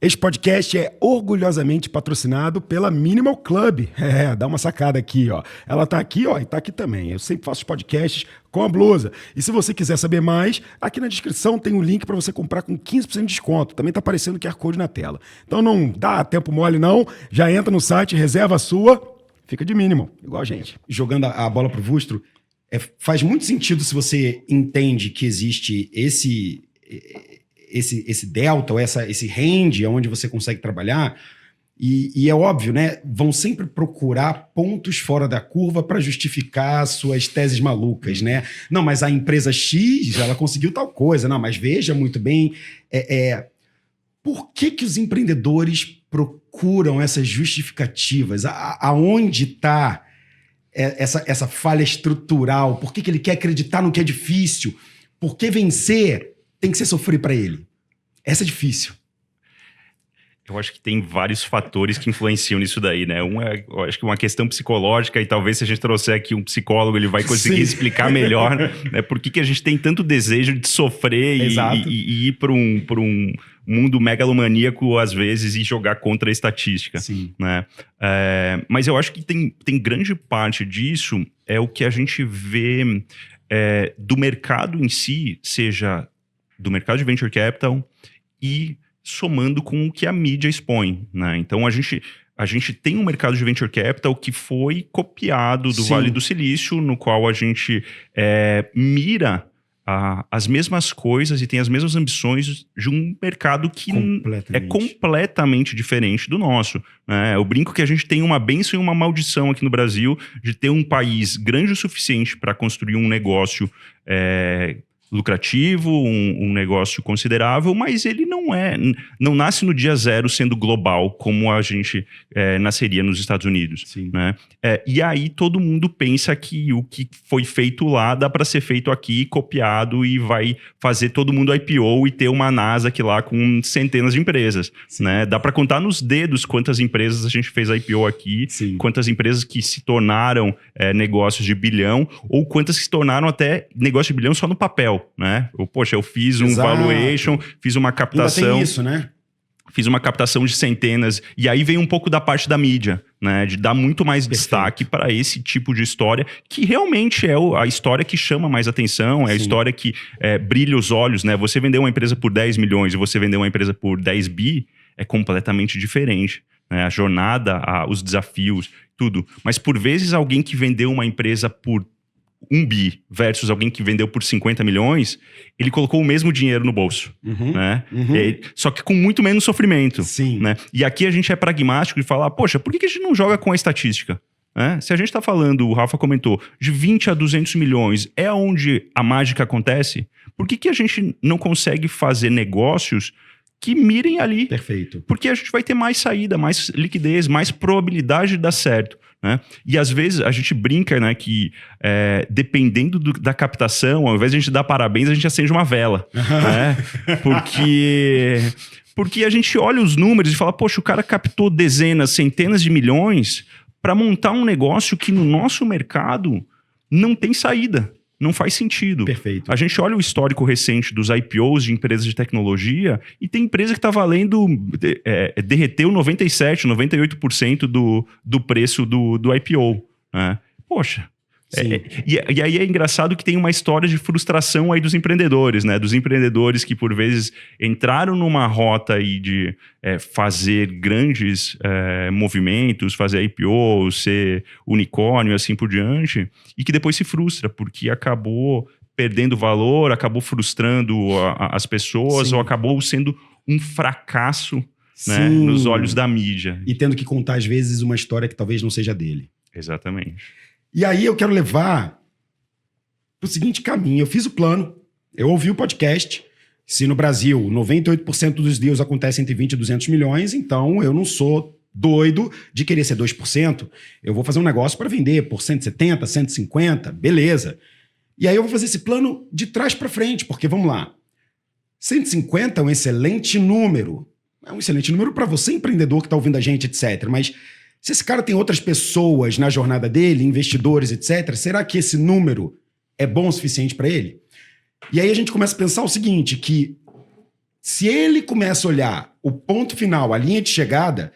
Este podcast é orgulhosamente patrocinado pela Minimal Club. Dá uma sacada aqui, ó. Ela tá aqui, ó, e tá aqui também. Eu sempre faço podcasts com a blusa. E se você quiser saber mais, aqui na descrição tem um link para você comprar com 15% de desconto. Também tá aparecendo o QR Code na tela. Então não dá tempo mole não, já entra no site, reserva a sua, fica de minimal, igual a gente. Jogando a bola pro Vustro, faz muito sentido se você entende que existe esse delta, ou esse range onde você consegue trabalhar, e é óbvio, né? Vão sempre procurar pontos fora da curva para justificar suas teses malucas, né? Não, mas a empresa X, ela conseguiu tal coisa. Não, mas veja muito bem, por que os empreendedores procuram essas justificativas? Aonde está essa falha estrutural? Por que ele quer acreditar no que é difícil? Por que vencer tem que ser sofrer para ele? Essa é difícil. Eu acho que tem vários fatores que influenciam nisso daí, né? Eu acho que uma questão psicológica, e talvez se a gente trouxer aqui um psicólogo, ele vai conseguir explicar melhor, né? Por que a gente tem tanto desejo de sofrer e ir para um mundo megalomaníaco, às vezes, e jogar contra a estatística. Sim. Né? Mas eu acho que tem grande parte disso é o que a gente vê do mercado em si, seja do mercado de venture capital e somando com o que a mídia expõe, né? Então, a gente tem um mercado de venture capital que foi copiado do Vale do Silício, no qual a gente mira as mesmas coisas e tem as mesmas ambições de um mercado que é completamente diferente do nosso, né? Eu brinco que a gente tem uma bênção e uma maldição aqui no Brasil de ter um país grande o suficiente para construir um negócio lucrativo, um negócio considerável, mas ele não nasce no dia zero sendo global, como a gente nasceria nos Estados Unidos. Né? E aí todo mundo pensa que o que foi feito lá dá para ser feito aqui, copiado, e vai fazer todo mundo IPO e ter uma Nasdaq lá com centenas de empresas. Né? Dá para contar nos dedos quantas empresas a gente fez IPO aqui, quantas empresas que se tornaram negócios de bilhão, ou quantas que se tornaram até negócio de bilhão só no papel. Né? Eu fiz um valuation, fiz uma captação. Ainda tem isso, né? Fiz uma captação de centenas, e aí vem um pouco da parte da mídia, né? De dar muito mais destaque para esse tipo de história, que realmente é a história que chama mais atenção, é a história que brilha os olhos, né? Você vender uma empresa por 10 milhões e você vender uma empresa por 10 bi é completamente diferente, né? A jornada, os desafios, tudo. Mas por vezes alguém que vendeu uma empresa por 1 bi versus alguém que vendeu por 50 milhões, ele colocou o mesmo dinheiro no bolso. Né? Só que com muito menos sofrimento. Né? E aqui a gente é pragmático de falar, poxa, por que a gente não joga com a estatística? Se a gente está falando, o Rafa comentou, de 20 a 200 milhões, é onde a mágica acontece? Por que a gente não consegue fazer negócios que mirem ali? Perfeito. Porque a gente vai ter mais saída, mais liquidez, mais probabilidade de dar certo. Né? E às vezes a gente brinca, né, que dependendo da captação, ao invés de a gente dar parabéns, a gente acende uma vela. Né? Porque a gente olha os números e fala, poxa, o cara captou dezenas, centenas de milhões para montar um negócio que no nosso mercado não tem saída. Não faz sentido. Perfeito. A gente olha o histórico recente dos IPOs de empresas de tecnologia e tem empresa que está valendo, derreteu 97%, 98% do preço do IPO. Né? Poxa. E aí é engraçado que tem uma história de frustração aí dos empreendedores, né? Dos empreendedores que por vezes entraram numa rota aí de fazer grandes movimentos, fazer IPO, ser unicórnio e assim por diante, e que depois se frustra porque acabou perdendo valor, acabou frustrando as pessoas, ou acabou sendo um fracasso, né, nos olhos da mídia. E tendo que contar às vezes uma história que talvez não seja dele. Exatamente. E aí eu quero levar para o seguinte caminho. Eu fiz o plano, eu ouvi o podcast. Se no Brasil 98% dos deals acontecem entre 20 e 200 milhões, então eu não sou doido de querer ser 2%. Eu vou fazer um negócio para vender por 170, 150, beleza. E aí eu vou fazer esse plano de trás para frente, porque vamos lá. 150 é um excelente número. É um excelente número para você, empreendedor que está ouvindo a gente, etc. Mas se esse cara tem outras pessoas na jornada dele, investidores, etc., será que esse número é bom o suficiente para ele? E aí a gente começa a pensar o seguinte, que se ele começa a olhar o ponto final, a linha de chegada,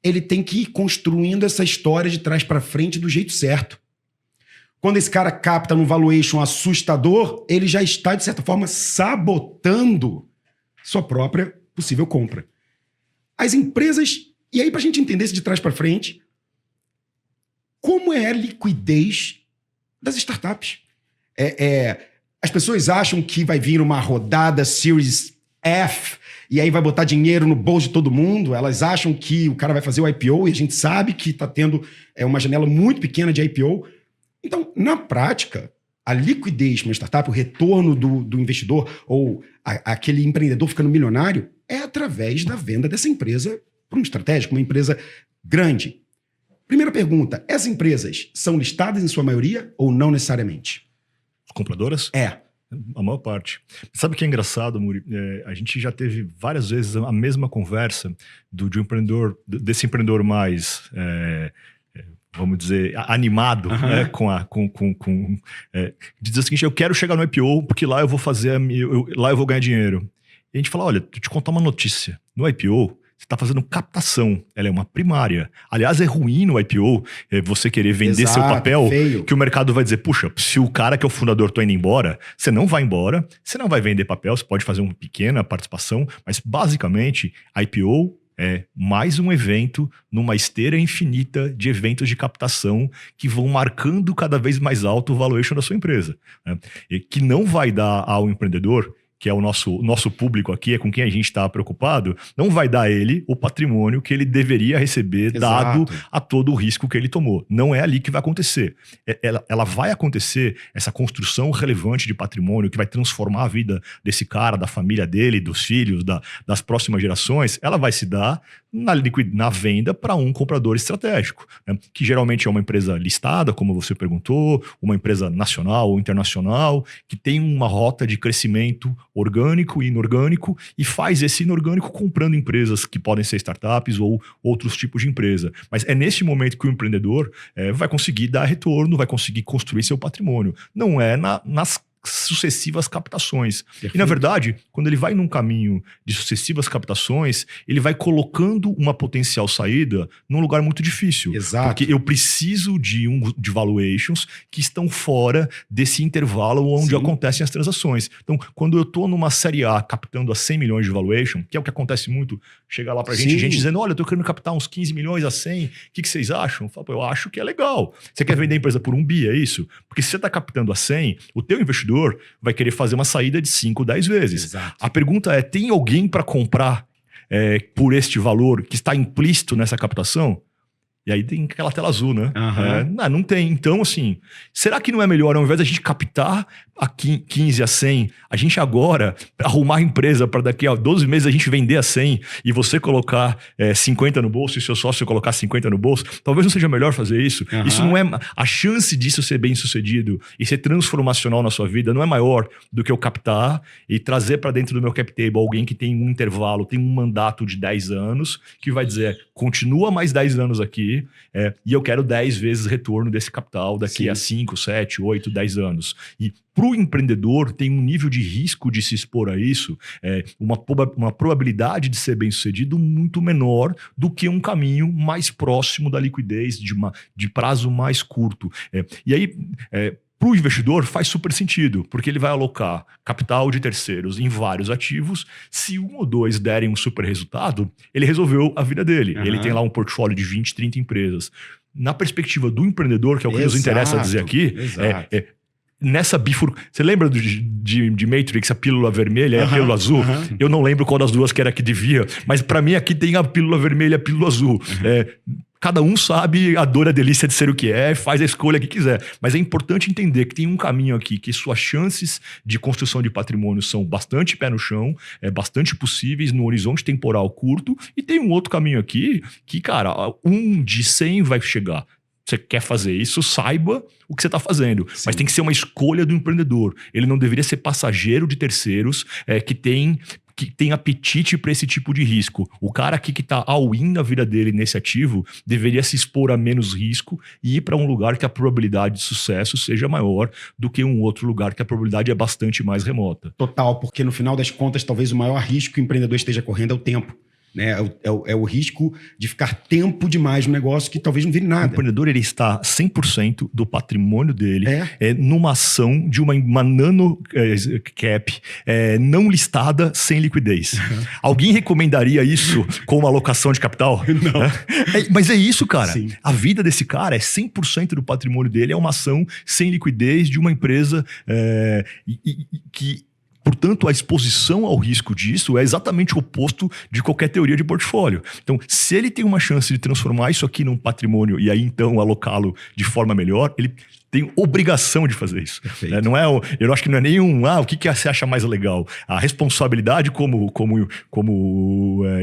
ele tem que ir construindo essa história de trás para frente do jeito certo. Quando esse cara capta num valuation assustador, ele já está, de certa forma, sabotando sua própria possível compra. As empresas... E aí, para a gente entender isso de trás para frente, como é a liquidez das startups? As pessoas acham que vai vir uma rodada Series F e aí vai botar dinheiro no bolso de todo mundo. Elas acham que o cara vai fazer o IPO e a gente sabe que está tendo uma janela muito pequena de IPO. Então, na prática, a liquidez para uma startup, o retorno do investidor ou aquele empreendedor ficando milionário é através da venda dessa empresa para um estratégico, uma empresa grande. Primeira pergunta, essas empresas são listadas em sua maioria ou não necessariamente? Compradoras? A maior parte. Sabe o que é engraçado, Muri? A gente já teve várias vezes a mesma conversa de um empreendedor, desse empreendedor mais, vamos dizer, animado, né, de dizer o seguinte, eu quero chegar no IPO porque lá eu vou lá eu vou ganhar dinheiro. E a gente fala, olha, deixa eu te contar uma notícia. No IPO, você está fazendo captação, ela é uma primária. Aliás, é ruim no IPO você querer vender seu papel, feio. Que o mercado vai dizer, puxa, se o cara que é o fundador está indo embora, você não vai embora, você não vai vender papel, você pode fazer uma pequena participação, mas basicamente, IPO é mais um evento numa esteira infinita de eventos de captação que vão marcando cada vez mais alto o valuation da sua empresa, né? E que não vai dar ao empreendedor, que é o nosso público aqui, é com quem a gente está preocupado, não vai dar a ele o patrimônio que ele deveria receber, dado a todo o risco que ele tomou. Não é ali que vai acontecer. Ela vai acontecer, essa construção relevante de patrimônio que vai transformar a vida desse cara, da família dele, dos filhos, das próximas gerações, ela vai se dar na venda para um comprador estratégico, né? Que geralmente é uma empresa listada, como você perguntou, uma empresa nacional ou internacional, que tem uma rota de crescimento orgânico e inorgânico e faz esse inorgânico comprando empresas que podem ser startups ou outros tipos de empresa. Mas é nesse momento que o empreendedor vai conseguir dar retorno, vai conseguir construir seu patrimônio. Não é nas sucessivas captações. Perfeito. E, na verdade, quando ele vai num caminho de sucessivas captações, ele vai colocando uma potencial saída num lugar muito difícil. Exato. Porque eu preciso de valuations que estão fora desse intervalo onde acontecem as transações. Então, quando eu estou numa série A captando a 100 milhões de valuation, que é o que acontece muito, chega lá pra gente dizendo, olha, eu tô querendo captar uns 15 milhões a 100, o que vocês acham? Eu falo, eu acho que é legal. Você quer vender a empresa por 1 bi, é isso? Porque se você está captando a 100, o teu investidor vai querer fazer uma saída de 5, 10 vezes. Exato. A pergunta é, tem alguém para comprar por este valor que está implícito nessa captação? E aí tem aquela tela azul, né? Não tem. Então, assim, será que não é melhor, ao invés da gente captar a 15 a 100, a gente agora arrumar a empresa para daqui a 12 meses a gente vender a 100 e você colocar 50 no bolso e seu sócio colocar 50 no bolso? Talvez não seja melhor fazer isso. Isso não é... A chance disso ser bem sucedido e ser transformacional na sua vida não é maior do que eu captar e trazer para dentro do meu cap table alguém que tem um intervalo, tem um mandato de 10 anos, que vai dizer, continua mais 10 anos aqui, e eu quero 10 vezes retorno desse capital daqui a 5, 7, 8, 10 anos. E para o empreendedor tem um nível de risco de se expor a isso, uma probabilidade de ser bem sucedido muito menor do que um caminho mais próximo da liquidez, de prazo mais curto. E aí... para o investidor faz super sentido, porque ele vai alocar capital de terceiros em vários ativos. Se 1 ou 2 derem um super resultado, ele resolveu a vida dele. Ele tem lá um portfólio de 20, 30 empresas. Na perspectiva do empreendedor, que é o que nos interessa dizer aqui, nessa você lembra de Matrix, a pílula vermelha e a pílula azul? Eu não lembro qual das duas que era que devia, mas para mim aqui tem a pílula vermelha e a pílula azul. Cada um sabe a dor e a delícia de ser o que faz a escolha que quiser. Mas é importante entender que tem um caminho aqui, que suas chances de construção de patrimônio são bastante pé no chão, bastante possíveis no horizonte temporal curto, e tem um outro caminho aqui que, cara, 1 de 100 vai chegar. Você quer fazer isso, saiba o que você está fazendo. Sim. Mas tem que ser uma escolha do empreendedor. Ele não deveria ser passageiro de terceiros que tem apetite para esse tipo de risco. O cara aqui que está all-in na vida dele nesse ativo deveria se expor a menos risco e ir para um lugar que a probabilidade de sucesso seja maior do que um outro lugar que a probabilidade é bastante mais remota. Total, porque no final das contas, talvez o maior risco que o empreendedor esteja correndo é o tempo. né? É o risco de ficar tempo demais no negócio que talvez não vire O nada. empreendedor, ele está 100% do patrimônio dele numa ação de uma nano cap não listada sem liquidez. Alguém recomendaria isso com uma alocação de capital? Não. Mas é isso, cara. Sim. A vida desse cara é 100% do patrimônio dele, é uma ação sem liquidez de uma empresa que... Portanto, a exposição ao risco disso é exatamente o oposto de qualquer teoria de portfólio. Então, se ele tem uma chance de transformar isso aqui num patrimônio e aí, então, alocá-lo de forma melhor, ele tem obrigação de fazer isso. Não é, eu acho que não é nenhum... o que você acha mais legal? A responsabilidade como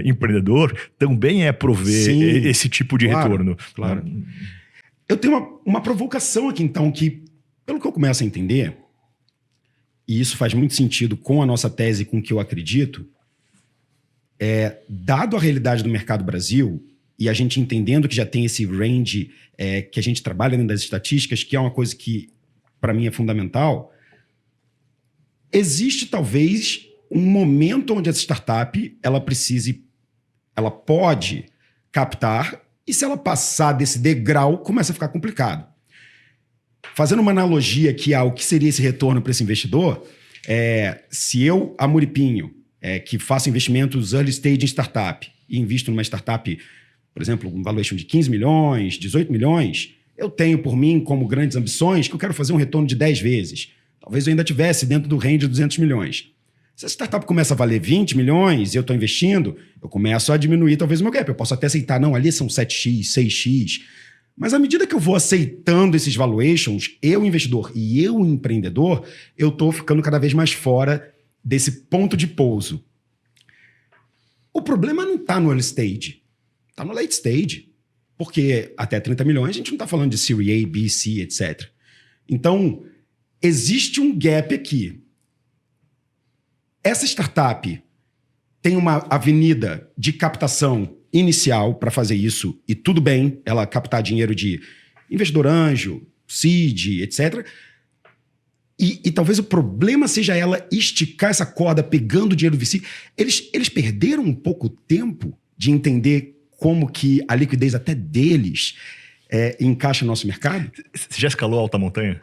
empreendedor também é prover esse tipo de retorno. Claro. Eu tenho uma provocação aqui, então, que, pelo que eu começo a entender... E isso faz muito sentido com a nossa tese, com o que eu acredito, dado a realidade do mercado Brasil, e a gente entendendo que já tem esse range que a gente trabalha dentro das estatísticas, que é uma coisa que, para mim, é fundamental, existe talvez um momento onde essa startup ela pode captar, e se ela passar desse degrau, começa a ficar complicado. Fazendo uma analogia aqui ao que seria esse retorno para esse investidor, se eu, Amuripinho, que faço investimentos early stage em startup e invisto numa startup, por exemplo, um valuation de 15 milhões, 18 milhões, eu tenho por mim como grandes ambições que eu quero fazer um retorno de 10 vezes. Talvez eu ainda tivesse dentro do range de 200 milhões. Se a startup começa a valer 20 milhões e eu estou investindo, eu começo a diminuir talvez o meu gap. Eu posso até aceitar, não, ali são 7x, 6x... Mas à medida que eu vou aceitando esses valuations, eu, investidor, e eu, empreendedor, eu estou ficando cada vez mais fora desse ponto de pouso. O problema não está no early stage, está no late stage. Porque até 30 milhões a gente não está falando de Series A, B, C, etc. Então, existe um gap aqui. Essa startup tem uma avenida de captação inicial para fazer isso, e tudo bem ela captar dinheiro de investidor anjo, seed, etc. E talvez o problema seja ela esticar essa corda pegando dinheiro do VC. Eles perderam um pouco tempo de entender como que a liquidez até deles encaixa no nosso mercado. Você já escalou alta montanha?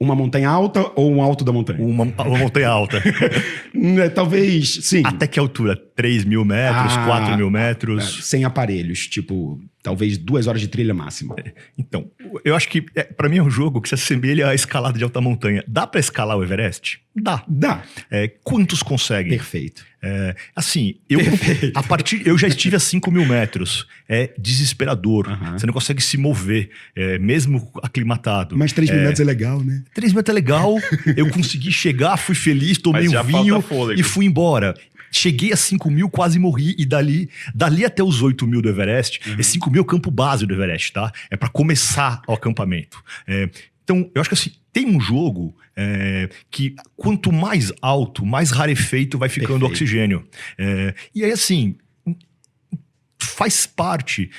Uma montanha alta ou um alto da montanha? Uma montanha alta. Talvez, sim. Até que altura? 3 mil metros, 4 mil metros? Sem aparelhos, tipo, talvez 2 horas de trilha máxima. Então, eu acho que, para mim, é um jogo que se assemelha à escalada de alta montanha. Dá para escalar o Everest? Dá. Quantos conseguem? Perfeito. Assim, eu já estive a 5 mil metros. É desesperador. Você não consegue se mover, mesmo aclimatado. Mas 3 mil metros é legal, né? 3 metros é legal. Eu consegui chegar, fui feliz, tomei um vinho e fui embora. Cheguei a 5 mil, quase morri, e dali até os 8 mil do Everest, 5 mil é o campo base do Everest, tá? É para começar o acampamento. Então, eu acho que assim, tem um jogo que quanto mais alto, mais rarefeito vai ficando o oxigênio. E aí, assim, faz parte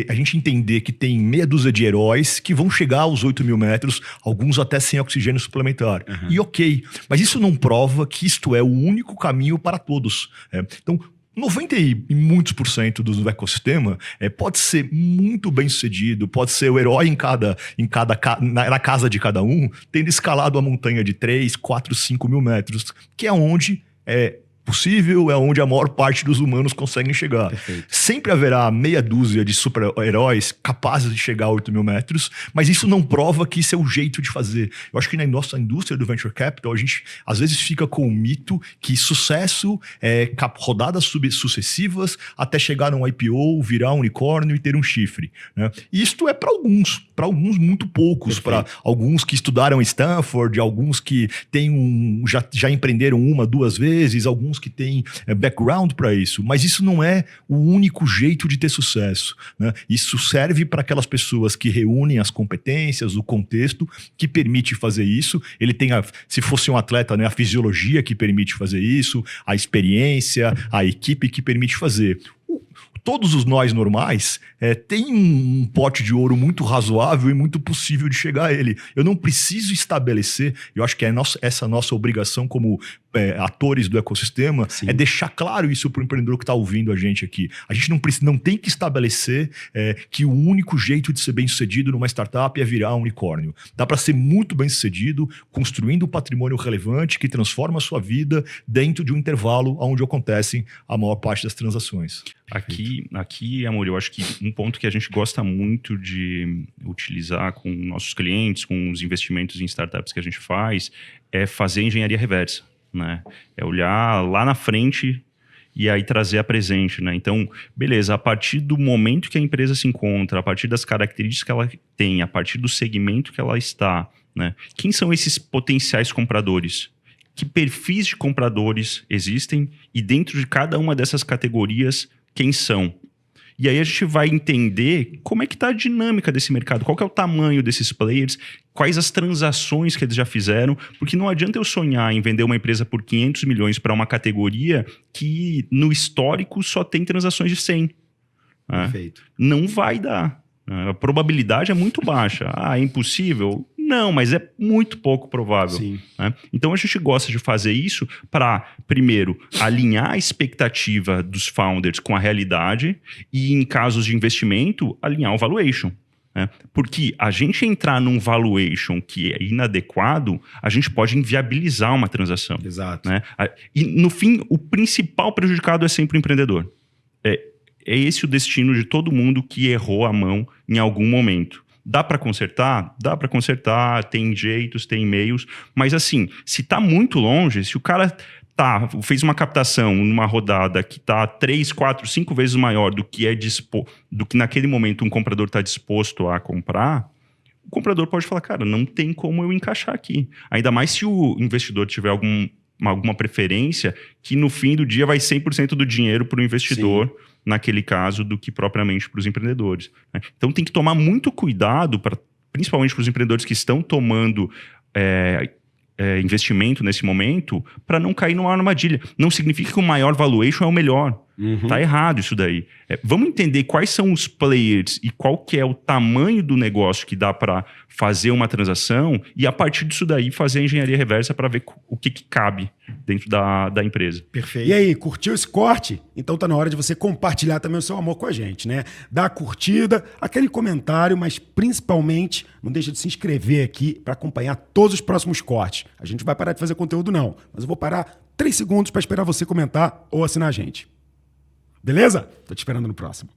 a gente entender que tem meia dúzia de heróis que vão chegar aos 8 mil metros, alguns até sem oxigênio suplementar. E ok, mas isso não prova que isto é o único caminho para todos. Então, 90 e muitos % do ecossistema pode ser muito bem sucedido, pode ser o herói na casa de cada um, tendo escalado a montanha de 3, 4, 5 mil metros, que é onde possível, é onde a maior parte dos humanos conseguem chegar. Perfeito. Sempre haverá meia dúzia de super-heróis capazes de chegar a 8 mil metros, mas isso não prova que isso é o jeito de fazer. Eu acho que na nossa indústria do Venture Capital, a gente às vezes fica com o mito que sucesso é rodadas sucessivas até chegar num IPO, virar um unicórnio e ter um chifre, né? E isto é para alguns muito poucos, para alguns que estudaram em Stanford, alguns que já empreenderam 1, 2 vezes, alguns que têm background para isso, mas isso não é o único jeito de ter sucesso, né? Isso serve para aquelas pessoas que reúnem as competências, o contexto que permite fazer isso. Ele tem, se fosse um atleta, né, a fisiologia que permite fazer isso, a experiência, a equipe que permite fazer. Todos os nós normais têm um pote de ouro muito razoável e muito possível de chegar a ele. Eu não preciso estabelecer, eu acho que essa nossa obrigação como atores do ecossistema, Sim. é deixar claro isso para o empreendedor que está ouvindo a gente aqui. A gente não tem que estabelecer que o único jeito de ser bem sucedido numa startup é virar um unicórnio. Dá para ser muito bem sucedido construindo um patrimônio relevante que transforma a sua vida dentro de um intervalo onde acontecem a maior parte das transações. Aqui, amor, eu acho que um ponto que a gente gosta muito de utilizar com nossos clientes, com os investimentos em startups que a gente faz, é fazer engenharia reversa, né? É olhar lá na frente e aí trazer a presente, né? Então, beleza, a partir do momento que a empresa se encontra, a partir das características que ela tem, a partir do segmento que ela está, né? Quem são esses potenciais compradores? Que perfis de compradores existem e dentro de cada uma dessas categorias, quem são? E aí a gente vai entender como é que está a dinâmica desse mercado, qual que é o tamanho desses players, quais as transações que eles já fizeram, porque não adianta eu sonhar em vender uma empresa por 500 milhões para uma categoria que no histórico só tem transações de 100. Perfeito. Não vai dar. A probabilidade é muito baixa. É impossível? Não, mas é muito pouco provável. Sim. Né? Então a gente gosta de fazer isso para, primeiro, alinhar a expectativa dos founders com a realidade e, em casos de investimento, alinhar o valuation. Né? Porque a gente entrar num valuation que é inadequado, a gente pode inviabilizar uma transação. Exato. Né? E, no fim, o principal prejudicado é sempre o empreendedor. É esse o destino de todo mundo que errou a mão em algum momento. Dá para consertar? Dá para consertar, tem jeitos, tem meios, mas assim, se tá muito longe, se o cara fez uma captação numa rodada que tá 3, 4, 5 vezes maior do que do que naquele momento um comprador está disposto a comprar, o comprador pode falar, cara, não tem como eu encaixar aqui. Ainda mais se o investidor tiver alguma preferência, que no fim do dia vai 100% do dinheiro para o investidor, sim, naquele caso, do que propriamente para os empreendedores. Né? Então tem que tomar muito cuidado, principalmente para os empreendedores que estão tomando investimento nesse momento, para não cair numa armadilha. Não significa que o maior valuation é o melhor. Tá errado isso daí. Vamos entender quais são os players e qual que é o tamanho do negócio que dá para fazer uma transação e, a partir disso daí, fazer a engenharia reversa para ver o que cabe dentro da empresa. Perfeito. E aí, curtiu esse corte? Então tá na hora de você compartilhar também o seu amor com a gente, né? Dá a curtida, aquele comentário, mas principalmente não deixa de se inscrever aqui para acompanhar todos os próximos cortes. A gente não vai parar de fazer conteúdo não, mas eu vou parar 3 segundos para esperar você comentar ou assinar a gente. Beleza? Tô te esperando no próximo.